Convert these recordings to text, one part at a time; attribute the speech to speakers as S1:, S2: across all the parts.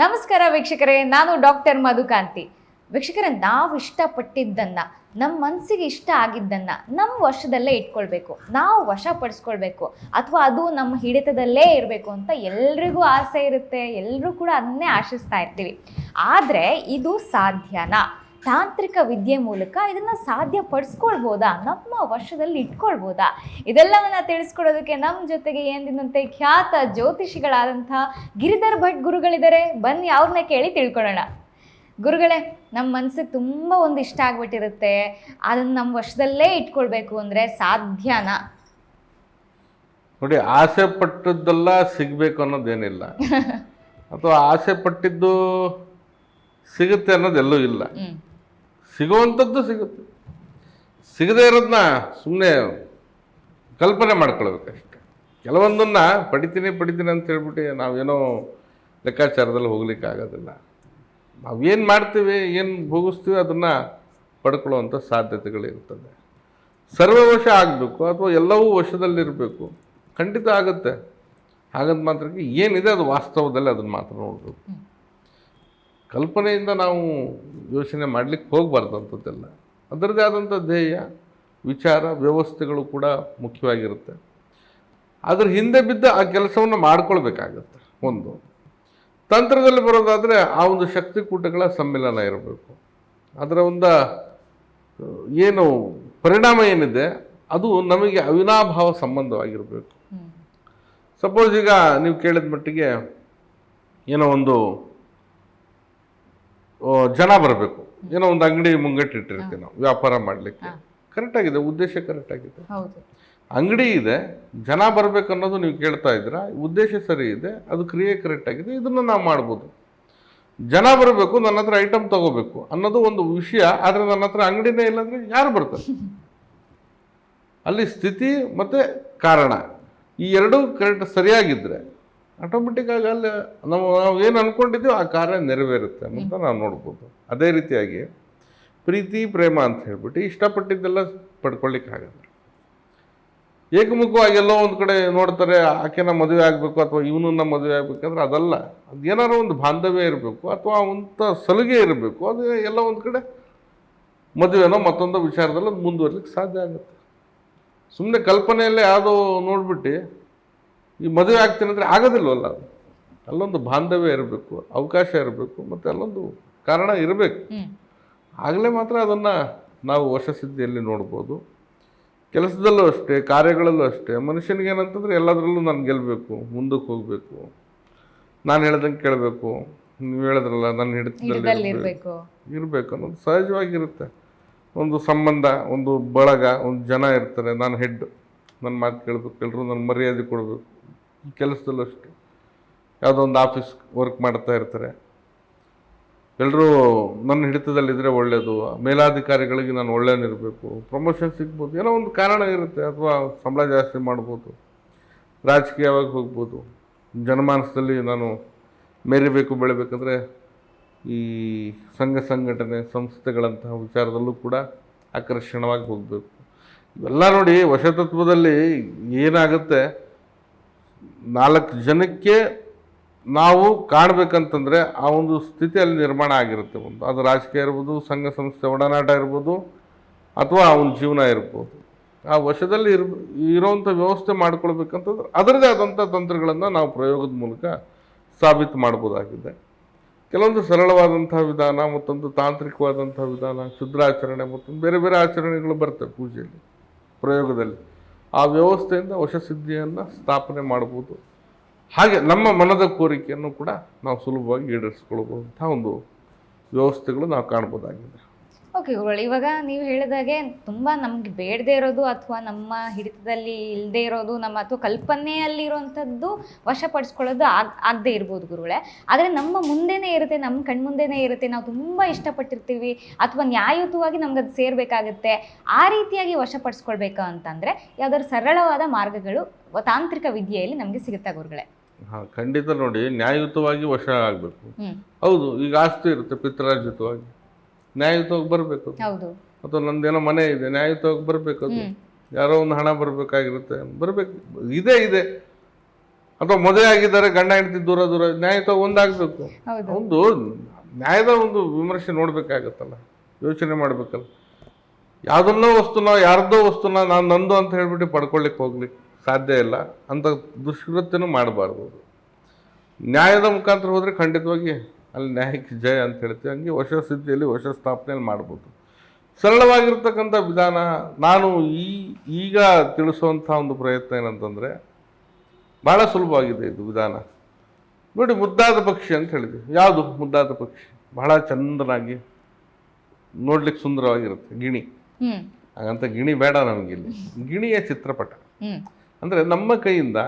S1: ನಮಸ್ಕಾರ ವೀಕ್ಷಕರೇ, ನಾನು ಡಾಕ್ಟರ್ ಮಧುಕಾಂತಿ. ವೀಕ್ಷಕರೇ, ನಾವು ಇಷ್ಟಪಟ್ಟಿದ್ದನ್ನು, ನಮ್ಮ ಮನಸ್ಸಿಗೆ ಇಷ್ಟ ಆಗಿದ್ದನ್ನು ನಮ್ಮ ವಶದಲ್ಲೇ ಇಟ್ಕೊಳ್ಬೇಕು, ನಾವು ವಶಪಡಿಸ್ಕೊಳ್ಬೇಕು, ಅಥವಾ ಅದು ನಮ್ಮ ಹಿಡಿತದಲ್ಲೇ ಇರಬೇಕು ಅಂತ ಎಲ್ರಿಗೂ ಆಸೆ ಇರುತ್ತೆ. ಎಲ್ಲರೂ ಕೂಡ ಅದನ್ನೇ ಆಶಿಸ್ತಾ ಇರ್ತೀವಿ. ಆದರೆ ಇದು ಸಾಧ್ಯನಾ? ತಾಂತ್ರಿಕ ವಿದ್ಯೆ ಮೂಲಕ ಇದನ್ನು ಸಾಧ್ಯಪಡಿಸ್ಕೊಳ್ಬೋದಾ? ನಮ್ಮ ವಶದಲ್ಲಿ ಇಟ್ಕೊಳ್ಬೋದಾ? ಇದೆಲ್ಲವನ್ನ ತಿಳಿಸ್ಕೊಡೋದಕ್ಕೆ ನಮ್ಮ ಜೊತೆಗೆ ಎಂದಿನಂತೆ ಖ್ಯಾತ ಜ್ಯೋತಿಷಿಗಳಾದಂಥ ಗಿರಿಧರ್ ಭಟ್ ಗುರುಗಳಿದ್ದಾರೆ. ಬನ್ನಿ ಅವ್ರನ್ನ ಕೇಳಿ ತಿಳ್ಕೊಳ್ಳೋಣ. ಗುರುಗಳೇ, ನಮ್ಮ ಮನಸ್ಸಿಗೆ ತುಂಬ ಒಂದು ಇಷ್ಟ ಆಗ್ಬಿಟ್ಟಿರುತ್ತೆ, ಅದನ್ನು ನಮ್ಮ ವಶದಲ್ಲೇ ಇಟ್ಕೊಳ್ಬೇಕು ಅಂದರೆ ಸಾಧ್ಯನಾ?
S2: ನೋಡಿ, ಆಸೆ ಪಟ್ಟದ್ದೆಲ್ಲ ಸಿಗಬೇಕು ಅನ್ನೋದೇನಿಲ್ಲ, ಅಥವಾ ಆಸೆ ಪಟ್ಟಿದ್ದು ಸಿಗುತ್ತೆ ಅನ್ನೋದೆಲ್ಲೂ ಇಲ್ಲ. ಸಿಗುವಂಥದ್ದು ಸಿಗುತ್ತೆ, ಸಿಗದೇ ಇರೋದನ್ನ ಸುಮ್ಮನೆ ಕಲ್ಪನೆ ಮಾಡ್ಕೊಳ್ಬೇಕಷ್ಟೆ. ಕೆಲವೊಂದನ್ನು ಪಡಿತೀನಿ ಅಂತ ಹೇಳ್ಬಿಟ್ಟು ನಾವೇನೋ ಲೆಕ್ಕಾಚಾರದಲ್ಲಿ ಹೋಗ್ಲಿಕ್ಕೆ ಆಗೋದಿಲ್ಲ. ನಾವೇನು ಮಾಡ್ತೀವಿ, ಏನು ಭೋಗಿಸ್ತೀವಿ, ಅದನ್ನು ಪಡ್ಕೊಳ್ಳುವಂಥ ಸಾಧ್ಯತೆಗಳಿರ್ತದೆ. ಸರ್ವವಶ ಆಗಬೇಕು ಅಥವಾ ಎಲ್ಲವೂ ವಶದಲ್ಲಿರಬೇಕು, ಖಂಡಿತ ಆಗುತ್ತೆ. ಹಾಗಂತ ಮಾತ್ರಕ್ಕೆ ಏನಿದೆ ಅದು ವಾಸ್ತವದಲ್ಲಿ ಅದನ್ನು ಮಾತ್ರ ನೋಡಬೇಕು. ಕಲ್ಪನೆಯಿಂದ ನಾವು ಯೋಚನೆ ಮಾಡಲಿಕ್ಕೆ ಹೋಗಬಾರ್ದಂಥದ್ದೆಲ್ಲ. ಅದರದ್ದೇ ಆದಂಥ ಧ್ಯೇಯ, ವಿಚಾರ, ವ್ಯವಸ್ಥೆಗಳು ಕೂಡ ಮುಖ್ಯವಾಗಿರುತ್ತೆ. ಅದ್ರ ಹಿಂದೆ ಬಿದ್ದ ಆ ಕೆಲಸವನ್ನು ಮಾಡ್ಕೊಳ್ಬೇಕಾಗತ್ತೆ. ಒಂದು ತಂತ್ರದಲ್ಲಿ ಬರೋದಾದರೆ ಆ ಒಂದು ಶಕ್ತಿಕೂಟಗಳ ಸಮ್ಮಿಲನ ಇರಬೇಕು. ಅದರ ಒಂದು ಏನು ಪರಿಣಾಮ ಏನಿದೆ ಅದು ನಮಗೆ ಅವಿನಾಭಾವ ಸಂಬಂಧವಾಗಿರಬೇಕು. ಸಪೋಸ್ ಈಗ ನೀವು ಕೇಳಿದ ಮಟ್ಟಿಗೆ ಏನೋ ಒಂದು ಜನ ಬರಬೇಕು, ಏನೋ ಒಂದು ಅಂಗಡಿ ಮುಂಗಟ್ಟಿಟ್ಟಿರ್ತೀವಿ ನಾವು ವ್ಯಾಪಾರ ಮಾಡಲಿಕ್ಕೆ. ಕರೆಕ್ಟಾಗಿದೆ, ಉದ್ದೇಶ ಕರೆಕ್ಟಾಗಿದೆ, ಅಂಗಡಿ ಇದೆ, ಜನ ಬರಬೇಕು ಅನ್ನೋದು ನೀವು ಕೇಳ್ತಾ ಇದ್ದೀರಾ, ಉದ್ದೇಶ ಸರಿ ಇದೆ, ಅದು ಕ್ರಿಯೆ ಕರೆಕ್ಟಾಗಿದೆ, ಇದನ್ನು ನಾವು ಮಾಡ್ಬೋದು. ಜನ ಬರಬೇಕು, ನನ್ನ ಹತ್ರ ಐಟಮ್ ತಗೋಬೇಕು ಅನ್ನೋದು ಒಂದು ವಿಷಯ. ಆದರೆ ನನ್ನ ಹತ್ರ ಅಂಗಡಿನೇ ಇಲ್ಲಾಂದರೆ ಯಾರು ಬರ್ತಾರೆ? ಅಲ್ಲಿ ಸ್ಥಿತಿ ಮತ್ತು ಕಾರಣ ಈ ಎರಡೂ ಕರೆಕ್ಟ್ ಸರಿಯಾಗಿದ್ದರೆ ಆಟೋಮೆಟಿಕ್ಕಾಗಿ ಅಲ್ಲಿ ನಾವು ಏನು ಅಂದ್ಕೊಂಡಿದ್ದೀವಿ ಆ ಕಾರ್ಯ ನೆರವೇರುತ್ತೆ ಅಂತ ನಾವು ನೋಡ್ಬೋದು. ಅದೇ ರೀತಿಯಾಗಿ ಪ್ರೀತಿ ಪ್ರೇಮ ಅಂತ ಹೇಳ್ಬಿಟ್ಟು ಇಷ್ಟಪಟ್ಟಿದ್ದೆಲ್ಲ ಪಡ್ಕೊಳ್ಳಿಕ್ಕಾಗಲ್ಲ. ಏಕಮುಖವಾಗಿ ಎಲ್ಲೋ ಒಂದು ಕಡೆ ನೋಡ್ತಾರೆ, ಆಕೆನ ಮದುವೆ ಆಗಬೇಕು ಅಥವಾ ಇವನನ್ನ ಮದುವೆ ಆಗಬೇಕಂದ್ರೆ ಅದಲ್ಲ. ಅದು ಏನಾರು ಒಂದು ಬಾಂಧವ್ಯ ಇರಬೇಕು ಅಥವಾ ಅಂಥ ಸಲುಗೆ ಇರಬೇಕು. ಅದು ಎಲ್ಲ ಒಂದು ಕಡೆ ಮದುವೆನೋ ಮತ್ತೊಂದು ವಿಚಾರದಲ್ಲಿ ಅದು ಮುಂದುವರ್ಲಿಕ್ಕೆ ಸಾಧ್ಯ ಆಗುತ್ತೆ. ಸುಮ್ಮನೆ ಕಲ್ಪನೆಯಲ್ಲೇ ಯಾವುದೋ ನೋಡ್ಬಿಟ್ಟು ಈ ಮದುವೆ ಆಗ್ತೀನಿ ಅಂದರೆ ಆಗೋದಿಲ್ವಲ್ಲ. ಅದು ಅಲ್ಲೊಂದು ಬಾಂಧವ್ಯ ಇರಬೇಕು, ಅವಕಾಶ ಇರಬೇಕು, ಮತ್ತು ಅಲ್ಲೊಂದು ಕಾರಣ ಇರಬೇಕು. ಆಗಲೇ ಮಾತ್ರ ಅದನ್ನು ನಾವು ವಶಸಿದ್ಧಿಯಲ್ಲಿ ನೋಡ್ಬೋದು. ಕೆಲಸದಲ್ಲೂ ಅಷ್ಟೇ, ಕಾರ್ಯಗಳಲ್ಲೂ ಅಷ್ಟೇ. ಮನುಷ್ಯನಿಗೆ ಏನಂತಂದರೆ ಎಲ್ಲದರಲ್ಲೂ ನಾನು ಗೆಲ್ಲಬೇಕು, ಮುಂದಕ್ಕೆ ಹೋಗಬೇಕು, ನಾನು ಹೇಳ್ದಂಗೆ ಕೇಳಬೇಕು, ನೀವು ಹೇಳಿದ್ರಲ್ಲ ನನ್ನ ಹಿಡಿತದಲ್ಲಿ ಇರಬೇಕು ಅನ್ನೋದು ಸಹಜವಾಗಿರುತ್ತೆ. ಒಂದು ಸಂಬಂಧ, ಒಂದು ಬಳಗ, ಒಂದು ಜನ ಇರ್ತಾರೆ, ನಾನು ಹೆಡ್, ನನ್ನ ಮಾತು ಕೇಳಬೇಕು, ಎಲ್ಲರೂ ನನ್ನ ಮರ್ಯಾದೆ ಕೊಡಬೇಕು. ಕೆಲಸದಲ್ಲೂ ಅಷ್ಟೇ, ಯಾವುದೋ ಒಂದು ಆಫೀಸ್ ವರ್ಕ್ ಮಾಡ್ತಾ ಇರ್ತಾರೆ, ಎಲ್ಲರೂ ನನ್ನ ಹಿಡಿತದಲ್ಲಿದ್ದರೆ ಒಳ್ಳೆಯದು, ಮೇಲಾಧಿಕಾರಿಗಳಿಗೆ ನಾನು ಒಳ್ಳೆಯನಿರಬೇಕು, ಪ್ರಮೋಷನ್ ಸಿಗ್ಬೋದು, ಏನೋ ಒಂದು ಕಾರಣ ಇರುತ್ತೆ, ಅಥವಾ ಸಂಬಳ ಜಾಸ್ತಿ ಮಾಡ್ಬೋದು, ರಾಜಕೀಯವಾಗಿ ಹೋಗ್ಬೋದು, ಜನಮಾನಸದಲ್ಲಿ ನಾನು ಮೆರಿಬೇಕು, ಬೆಳಿಬೇಕಂದ್ರೆ ಈ ಸಂಘ ಸಂಘಟನೆ ಸಂಸ್ಥೆಗಳಂತಹ ವಿಚಾರದಲ್ಲೂ ಕೂಡ ಆಕರ್ಷಣವಾಗಿ ಹೋಗಬೇಕು. ಇವೆಲ್ಲ ನೋಡಿ, ವಶತತ್ವದಲ್ಲಿ ಏನಾಗುತ್ತೆ, 4 ಜನಕ್ಕೆ ನಾವು ಕಾಣಬೇಕಂತಂದರೆ ಆ ಒಂದು ಸ್ಥಿತಿಯಲ್ಲಿ ನಿರ್ಮಾಣ ಆಗಿರುತ್ತೆ. ಒಂದು ಅದು ರಾಜಕೀಯ ಇರ್ಬೋದು, ಸಂಘ ಸಂಸ್ಥೆ ಒಡನಾಟ ಇರ್ಬೋದು, ಅಥವಾ ಅವನ ಜೀವನ ಇರ್ಬೋದು. ಆ ವಶದಲ್ಲಿ ಇರೋವಂಥ ವ್ಯವಸ್ಥೆ ಮಾಡ್ಕೊಳ್ಬೇಕಂತಂದ್ರೆ ಅದರದೇ ಆದಂಥ ತಂತ್ರಗಳನ್ನು ನಾವು ಪ್ರಯೋಗದ ಮೂಲಕ ಸಾಬೀತು ಮಾಡ್ಬೋದಾಗಿದೆ. ಕೆಲವೊಂದು ಸರಳವಾದಂಥ ವಿಧಾನ, ಮತ್ತೊಂದು ತಾಂತ್ರಿಕವಾದಂಥ ವಿಧಾನ, ಶುದ್ರಾಚರಣೆ, ಮತ್ತೊಂದು ಬೇರೆ ಬೇರೆ ಆಚರಣೆಗಳು ಬರ್ತವೆ ಪೂಜೆಯಲ್ಲಿ, ಪ್ರಯೋಗದಲ್ಲಿ. ಆ ವ್ಯವಸ್ಥೆಯಿಂದ ವಶಸಿದ್ಧಿಯನ್ನು ಸ್ಥಾಪನೆ ಮಾಡ್ಬೋದು. ಹಾಗೆ ನಮ್ಮ ಮನದ ಕೋರಿಕೆಯನ್ನು ಕೂಡ ನಾವು ಸುಲಭವಾಗಿ ಈಡೇರಿಸ್ಕೊಳ್ಬೋದಂಥ ಒಂದು ವ್ಯವಸ್ಥೆಗಳು ನಾವು ಕಾಣ್ಬೋದಾಗಿದೆ.
S1: ಓಕೆ ಗುರುಗಳು, ಇವಾಗ ನೀವು ಹೇಳಿದಾಗೆ ತುಂಬ ನಮ್ಗೆ ಬೇಡದೇ ಇರೋದು ಅಥವಾ ನಮ್ಮ ಹಿಡಿತದಲ್ಲಿ ಇಲ್ಲದೆ ಇರೋದು, ನಮ್ಮ ಅಥವಾ ಕಲ್ಪನೆಯಲ್ಲಿರುವಂಥದ್ದು ವಶಪಡಿಸ್ಕೊಳ್ಳೋದು ಆಗದೆ ಇರ್ಬೋದು ಗುರುಗಳೇ. ಆದರೆ ನಮ್ಮ ಮುಂದೆನೇ ಇರುತ್ತೆ, ನಮ್ಮ ಕಣ್ಮುಂದೆನೇ ಇರುತ್ತೆ, ನಾವು ತುಂಬ ಇಷ್ಟಪಟ್ಟಿರ್ತೀವಿ ಅಥವಾ ನ್ಯಾಯಯುತವಾಗಿ ನಮ್ಗೆ ಅದು ಸೇರಬೇಕಾಗುತ್ತೆ. ಆ ರೀತಿಯಾಗಿ ವಶಪಡಿಸ್ಕೊಳ್ಬೇಕು ಅಂತಂದರೆ ಯಾವ್ದಾದ್ರು ಸರಳವಾದ ಮಾರ್ಗಗಳು ತಾಂತ್ರಿಕ ವಿದ್ಯೆಯಲ್ಲಿ ನಮಗೆ ಸಿಗುತ್ತಾ ಗುರುಗಳೇ?
S2: ಹಾಂ, ಖಂಡಿತ. ನೋಡಿ, ನ್ಯಾಯಯುತವಾಗಿ ವಶ ಆಗಬೇಕು. ಹೌದು, ಈಗ ಆಸ್ತಿ ಇರುತ್ತೆ, ಪಿತರಾರ್ಜಿತವಾಗಿ ನ್ಯಾಯಯುತವಾಗಿ ಬರಬೇಕು. ಅಥವಾ ನಂದೇನೋ ಮನೆ ಇದೆ, ನ್ಯಾಯಯುತವಾಗಿ ಬರಬೇಕು. ಅದು ಯಾರೋ ಒಂದು ಹಣ ಬರಬೇಕಾಗಿರುತ್ತೆ, ಬರಬೇಕು. ಇದೆ ಅಥವಾ ಮದುವೆ ಆಗಿದ್ದಾರೆ ಗಂಡ ಹೆಂಡತಿ ದೂರ ದೂರ ನ್ಯಾಯಯುತ ಒಂದಾಗಬೇಕು.
S1: ಹೌದು.
S2: ಒಂದು ನ್ಯಾಯದ ಒಂದು ವಿಮರ್ಶೆ ನೋಡ್ಬೇಕಾಗತ್ತಲ್ಲ, ಯೋಚನೆ ಮಾಡ್ಬೇಕಲ್ಲ. ಯಾವುದನ್ನೋ ವಸ್ತುನ ಯಾರ್ದೋ ವಸ್ತುನ ನಾನು ನಂದು ಅಂತ ಹೇಳ್ಬಿಟ್ಟು ಪಡ್ಕೊಳ್ಳಿಕ್ಕೆ ಹೋಗ್ಲಿಕ್ಕೆ ಸಾಧ್ಯ ಇಲ್ಲ. ಅಂತ ದುಷ್ಕೃತ್ಯನೂ ಮಾಡಬಾರ್ದು. ನ್ಯಾಯದ ಮುಖಾಂತರ ಹೋದರೆ ಖಂಡಿತವಾಗಿ ಅಲ್ಲಿ ನ್ಯಾಯಕ್ಕೆ ಜಯ ಅಂತ ಹೇಳ್ತೀವಿ. ಹಂಗೆ ವಶ ಸ್ಥಿತಿಯಲ್ಲಿ ವಶ ಸ್ಥಾಪನೆಯಲ್ಲಿ ಮಾಡ್ಬೋದು. ಸರಳವಾಗಿರ್ತಕ್ಕಂಥ ವಿಧಾನ ನಾನು ಈಗ ತಿಳಿಸುವಂಥ ಒಂದು ಪ್ರಯತ್ನ ಏನಂತಂದರೆ ಭಾಳ ಸುಲಭವಾಗಿದೆ ಇದು ವಿಧಾನ. ನೋಡಿ, ಮುದ್ದಾದ ಪಕ್ಷಿ ಅಂತ ಹೇಳಿದ್ವಿ. ಯಾವುದು ಮುದ್ದಾದ ಪಕ್ಷಿ? ಬಹಳ ಚಂದನಾಗಿ ನೋಡ್ಲಿಕ್ಕೆ ಸುಂದರವಾಗಿರುತ್ತೆ ಗಿಣಿ. ಹಾಗಂತ ಗಿಣಿ ಬೇಡ ನಮಗಿಲ್ಲಿ. ಗಿಣಿಯ ಚಿತ್ರಪಟ ಅಂದರೆ ನಮ್ಮ ಕೈಯಿಂದ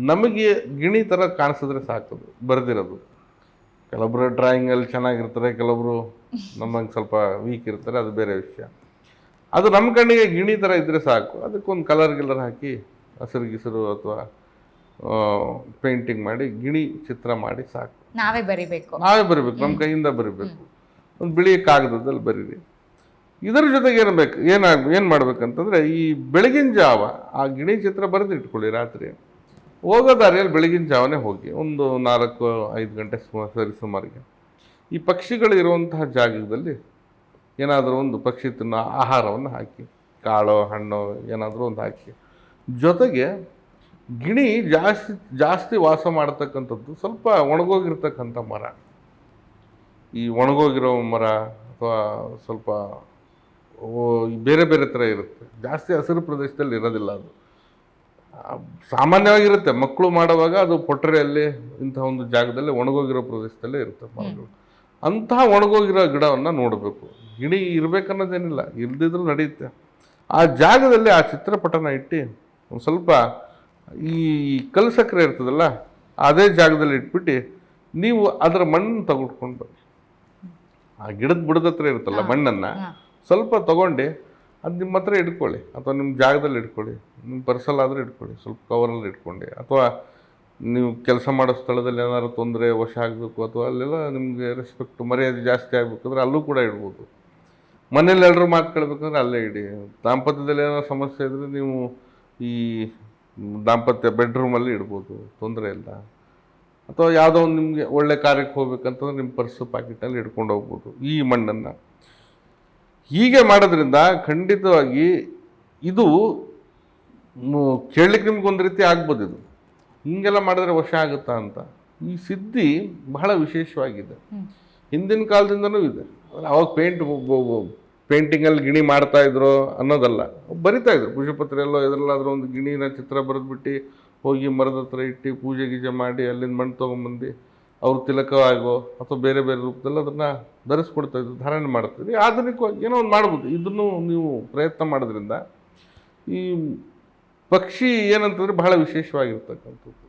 S2: ನಮಗೆ ಗಿಣಿ ಥರ ಕಾಣಿಸಿದ್ರೆ ಸಾಕೋದು ಬರೆದಿರೋದು. ಕೆಲವೊಬ್ಬರು ಡ್ರಾಯಿಂಗಲ್ಲಿ ಚೆನ್ನಾಗಿರ್ತಾರೆ, ಕೆಲವೊಬ್ಬರು ನಮಗೆ ಸ್ವಲ್ಪ ವೀಕ್ ಇರ್ತಾರೆ, ಅದು ಬೇರೆ ವಿಷಯ. ಅದು ನಮ್ಮ ಕಣ್ಣಿಗೆ ಗಿಣಿ ಥರ ಇದ್ದರೆ ಸಾಕು. ಅದಕ್ಕೊಂದು ಕಲರ್ ಹಾಕಿ ಹಸಿರು ಗಿಸಿರು ಅಥವಾ ಪೇಂಟಿಂಗ್ ಮಾಡಿ ಗಿಣಿ ಚಿತ್ರ ಮಾಡಿ ಸಾಕು.
S1: ನಾವೇ ಬರಿಬೇಕು,
S2: ನಮ್ಮ ಕೈಯಿಂದ ಬರಿಬೇಕು. ಒಂದು ಬಿಳಿ ಕಾಗದದಲ್ಲಿ ಬರೀರಿ. ಇದರ ಜೊತೆಗೆ ಏನು ಮಾಡ್ಬೇಕಂತಂದರೆ, ಈ ಬೆಳಗಿನ ಜಾವ ಆ ಗಿಣಿ ಚಿತ್ರ ಬರೆದಿಟ್ಕೊಳ್ಳಿ. ರಾತ್ರಿ ಹೋಗೋ ದಾರಿಯಲ್ಲಿ ಬೆಳಗಿನ ಜಾವನೇ ಹೋಗಿ ಒಂದು 4-5 ಗಂಟೆ ಸುಮಾರಿಗೆ ಈ ಪಕ್ಷಿಗಳು ಇರುವಂತಹ ಜಾಗದಲ್ಲಿ ಏನಾದರೂ ಒಂದು ಪಕ್ಷಿ ತಿನ್ನೋ ಆಹಾರವನ್ನು ಹಾಕಿ, ಕಾಳೋ ಹಣ್ಣು ಏನಾದರೂ ಒಂದು ಹಾಕಿ. ಜೊತೆಗೆ ಗಿಣಿ ಜಾಸ್ತಿ ವಾಸ ಮಾಡ್ತಕ್ಕಂಥದ್ದು ಸ್ವಲ್ಪ ಒಣಗೋಗಿರ್ತಕ್ಕಂಥ ಮರ. ಈ ಒಣಗೋಗಿರೋ ಮರ ಅಥವಾ ಸ್ವಲ್ಪ ಬೇರೆ ಬೇರೆ ಥರ ಇರುತ್ತೆ. ಜಾಸ್ತಿ ಹಸಿರು ಪ್ರದೇಶದಲ್ಲಿ ಇರೋದಿಲ್ಲ. ಅದು ಸಾಮಾನ್ಯವಾಗಿರುತ್ತೆ. ಮಕ್ಕಳು ಮಾಡುವಾಗ ಅದು ಪೊಟ್ಟರೆಯಲ್ಲಿ ಇಂಥ ಒಂದು ಜಾಗದಲ್ಲಿ ಒಣಗೋಗಿರೋ ಪ್ರದೇಶದಲ್ಲೇ ಇರುತ್ತೆ ಮರಗಳು. ಅಂತಹ ಒಣಗೋಗಿರೋ ಗಿಡವನ್ನು ನೋಡಬೇಕು. ಗಿಣಿ ಇರಬೇಕನ್ನೋದೇನಿಲ್ಲ, ಇಲ್ದಿದ್ರೂ ನಡೆಯುತ್ತೆ. ಆ ಜಾಗದಲ್ಲಿ ಆ ಚಿತ್ರಪಟನ ಇಟ್ಟು ಒಂದು ಸ್ವಲ್ಪ ಈ ಕಲ್ಲು ಸಕ್ಕರೆ ಇರ್ತದಲ್ಲ, ಅದೇ ಜಾಗದಲ್ಲಿ ಇಟ್ಬಿಟ್ಟು ನೀವು ಅದರ ಮಣ್ಣನ್ನು ತಗೊಟ್ಕೊಂಡು ಬನ್ನಿ. ಆ ಗಿಡದ ಬುಡದ ಹತ್ರ ಇರುತ್ತಲ್ಲ ಮಣ್ಣನ್ನು ಸ್ವಲ್ಪ ತೊಗೊಂಡು ಅದು ನಿಮ್ಮ ಹತ್ರ ಇಟ್ಕೊಳ್ಳಿ, ಅಥವಾ ನಿಮ್ಮ ಜಾಗದಲ್ಲಿ ಇಟ್ಕೊಳ್ಳಿ. ನಿಮ್ಮ ಪರ್ಸಲ್ ಆದರೆ ಇಟ್ಕೊಳ್ಳಿ, ಸ್ವಲ್ಪ ಕವರಲ್ಲಿ ಇಟ್ಕೊಂಡು. ಅಥವಾ ನೀವು ಕೆಲಸ ಮಾಡೋ ಸ್ಥಳದಲ್ಲಿ ಏನಾದ್ರು ತೊಂದರೆ ವಶ ಆಗಬೇಕು ಅಥವಾ ಅಲ್ಲೆಲ್ಲ ನಿಮಗೆ ರೆಸ್ಪೆಕ್ಟ್ ಮರ್ಯಾದೆ ಜಾಸ್ತಿ ಆಗಬೇಕಂದ್ರೆ ಅಲ್ಲೂ ಕೂಡ ಇಡ್ಬೋದು. ಮನೇಲಿ ಎಲ್ಲರೂ ಮಾತು ಕೇಳಬೇಕಂದ್ರೆ ಅಲ್ಲೇ ಇಡಿ. ದಾಂಪತ್ಯದಲ್ಲಿ ಏನೋ ಸಮಸ್ಯೆ ಇದ್ದರೆ ನೀವು ಈ ದಾಂಪತ್ಯ ಬೆಡ್ರೂಮಲ್ಲಿ ಇಡ್ಬೋದು, ತೊಂದರೆ ಇಲ್ಲ. ಅಥವಾ ಯಾವುದೋ ಒಂದು ನಿಮಗೆ ಒಳ್ಳೆ ಕಾರ್ಯಕ್ಕೆ ಹೋಗ್ಬೇಕಂತಂದ್ರೆ ನಿಮ್ಮ ಪರ್ಸು ಪ್ಯಾಕೆಟಲ್ಲಿ ಇಟ್ಕೊಂಡು ಹೋಗ್ಬೋದು ಈ ಮಣ್ಣನ್ನು. ಹೀಗೆ ಮಾಡೋದ್ರಿಂದ ಖಂಡಿತವಾಗಿ ಇದು ಕೇಳಲಿಕ್ಕೆ ನಿಮ್ಗೊಂದು ರೀತಿ ಆಗ್ಬೋದು. ಇದು ಹೀಗೆಲ್ಲ ಮಾಡಿದ್ರೆ ವಶ ಆಗುತ್ತಾ ಅಂತ. ಈ ಸಿದ್ಧಿ ಬಹಳ ವಿಶೇಷವಾಗಿದೆ, ಹಿಂದಿನ ಕಾಲದಿಂದನೂ ಇದೆ. ಅವಾಗ ಪೇಂಟಿಂಗಲ್ಲಿ ಗಿಣಿ ಮಾಡ್ತಾಯಿದ್ರು ಅನ್ನೋದಲ್ಲ, ಬರಿತಾಯಿದ್ರು. ಪುಷ್ಪಪತ್ರೆಯಲ್ಲೋ ಇದರಲ್ಲಾದರೂ ಒಂದು ಗಿಣಿನ ಚಿತ್ರ ಬರೆದ್ಬಿಟ್ಟು ಹೋಗಿ ಮರದ ಹತ್ರ ಇಟ್ಟು ಪೂಜೆ ಗೀಜೆ ಮಾಡಿ ಅಲ್ಲಿಂದ ಮಣ್ಣು ತೊಗೊಂಬಂದು ಅವ್ರು ತಿಲಕವಾಗೋ ಅಥವಾ ಬೇರೆ ಬೇರೆ ರೂಪದಲ್ಲಿ ಅದನ್ನು ಧರಿಸ್ಕೊಡ್ತಾಯಿದ್ರು, ಧಾರಣೆ ಮಾಡ್ತಿದ್ವಿ. ಆಧುನಿಕವಾಗಿ ಏನೋ ಒಂದು ಮಾಡ್ಬೋದು. ಇದನ್ನು ನೀವು ಪ್ರಯತ್ನ ಮಾಡೋದ್ರಿಂದ ಈ ಪಕ್ಷಿ ಏನಂತಂದರೆ ಬಹಳ ವಿಶೇಷವಾಗಿರ್ತಕ್ಕಂಥದ್ದು.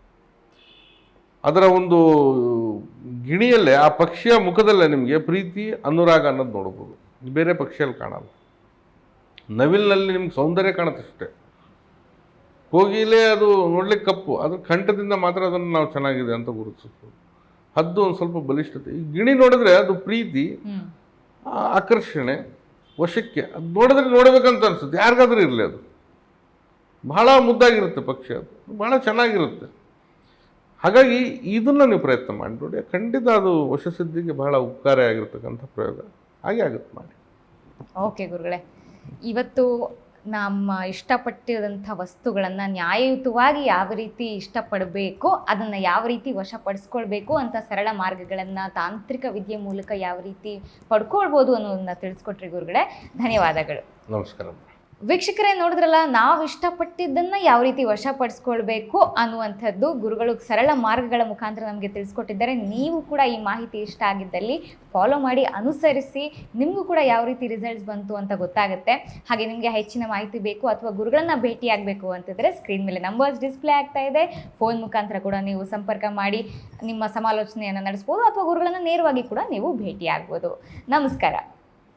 S2: ಅದರ ಒಂದು ಗಿಣಿಯಲ್ಲೇ ಆ ಪಕ್ಷಿಯ ಮುಖದಲ್ಲೇ ನಿಮಗೆ ಪ್ರೀತಿ ಅನುರಾಗ ಅನ್ನೋದು ನೋಡ್ಬೋದು. ಬೇರೆ ಪಕ್ಷಿಯಲ್ಲಿ ಕಾಣಲ್ಲ. ನವಿಲಿನಲ್ಲಿ ನಿಮ್ಗೆ ಸೌಂದರ್ಯ ಕಾಣುತ್ತಷ್ಟೇ. ಕೋಗಿಲೆ ಅದು ನೋಡ್ಲಿಕ್ಕೆ ಕಪ್ಪು, ಅದ್ರ ಕಂಠದಿಂದ ಮಾತ್ರ ಅದನ್ನು ನಾವು ಚೆನ್ನಾಗಿದೆ ಅಂತ ಗುರುತಿಸ್ಬೋದು. ಹದ್ದು ಒಂದು ಸ್ವಲ್ಪ ಬಲಿಷ್ಠತೆ. ಈ ಗಿಣಿ ನೋಡಿದ್ರೆ ಅದು ಪ್ರೀತಿ, ಆಕರ್ಷಣೆ, ವಶಕ್ಕೆ. ಅದು ನೋಡಿದ್ರೆ ನೋಡ್ಬೇಕಂತ ಅನಿಸುತ್ತೆ, ಯಾರಿಗಾದ್ರೂ ಇರಲಿ. ಅದು ಬಹಳ ಮುದ್ದಾಗಿರುತ್ತೆ ಪಕ್ಷಿ, ಅದು ಬಹಳ ಚೆನ್ನಾಗಿರುತ್ತೆ. ಹಾಗಾಗಿ ಇದನ್ನು ನೀವು ಪ್ರಯತ್ನ ಮಾಡಿ ನೋಡಿ, ಖಂಡಿತ ಅದು ವಶಸಿದ್ಧಿಗೆ ಬಹಳ ಉಪಕಾರ ಆಗಿರ್ತಕ್ಕಂಥ ಪ್ರಯೋಗ ಹಾಗೆ ಆಗುತ್ತೆ, ಮಾಡಿ.
S1: ಓಕೆ ಗುರುಗಳೇ, ಇವತ್ತು ನಮ್ಮ ಇಷ್ಟಪಟ್ಟಿರೋಂಥ ವಸ್ತುಗಳನ್ನು ನ್ಯಾಯಯುತವಾಗಿ ಯಾವ ರೀತಿ ಇಷ್ಟಪಡಬೇಕು, ಅದನ್ನು ಯಾವ ರೀತಿ ವಶಪಡಿಸ್ಕೊಳ್ಬೇಕು ಅಂತ ಸರಳ ಮಾರ್ಗಗಳನ್ನು ತಾಂತ್ರಿಕ ವಿದ್ಯೆ ಮೂಲಕ ಯಾವ ರೀತಿ ಪಡ್ಕೊಳ್ಬೋದು ಅನ್ನೋದನ್ನ ತಿಳಿಸ್ಕೊಟ್ರಿ ಗುರುಗಳೇ. ಧನ್ಯವಾದಗಳು.
S2: ನಮಸ್ಕಾರ.
S1: ವೀಕ್ಷಕರೇ, ನೋಡಿದ್ರಲ್ಲ, ನಾವು ಇಷ್ಟಪಟ್ಟಿದ್ದನ್ನು ಯಾವ ರೀತಿ ವಶಪಡಿಸ್ಕೊಳ್ಬೇಕು ಅನ್ನುವಂಥದ್ದು ಗುರುಗಳು ಸರಳ ಮಾರ್ಗಗಳ ಮುಖಾಂತರ ನಮಗೆ ತಿಳಿಸ್ಕೊಟ್ಟಿದ್ದಾರೆ. ನೀವು ಕೂಡ ಈ ಮಾಹಿತಿ ಇಷ್ಟ ಆಗಿದ್ದಲ್ಲಿ ಫಾಲೋ ಮಾಡಿ, ಅನುಸರಿಸಿ. ನಿಮಗೂ ಕೂಡ ಯಾವ ರೀತಿ ರಿಸಲ್ಟ್ಸ್ ಬಂತು ಅಂತ ಗೊತ್ತಾಗುತ್ತೆ. ಹಾಗೆ ನಿಮಗೆ ಹೆಚ್ಚಿನ ಮಾಹಿತಿ ಬೇಕು ಅಥವಾ ಗುರುಗಳನ್ನ ಭೇಟಿಯಾಗಬೇಕು ಅಂತಿದ್ರೆ ಸ್ಕ್ರೀನ್ ಮೇಲೆ ನಂಬರ್ಸ್ ಡಿಸ್ಪ್ಲೇ ಆಗ್ತಾ ಇದೆ. ಫೋನ್ ಮುಖಾಂತರ ಕೂಡ ನೀವು ಸಂಪರ್ಕ ಮಾಡಿ ನಿಮ್ಮ ಸಮಾಲೋಚನೆಯನ್ನು ನಡೆಸ್ಬೋದು ಅಥವಾ ಗುರುಗಳನ್ನು ನೇರವಾಗಿ ಕೂಡ ನೀವು ಭೇಟಿಯಾಗ್ಬೋದು. ನಮಸ್ಕಾರ.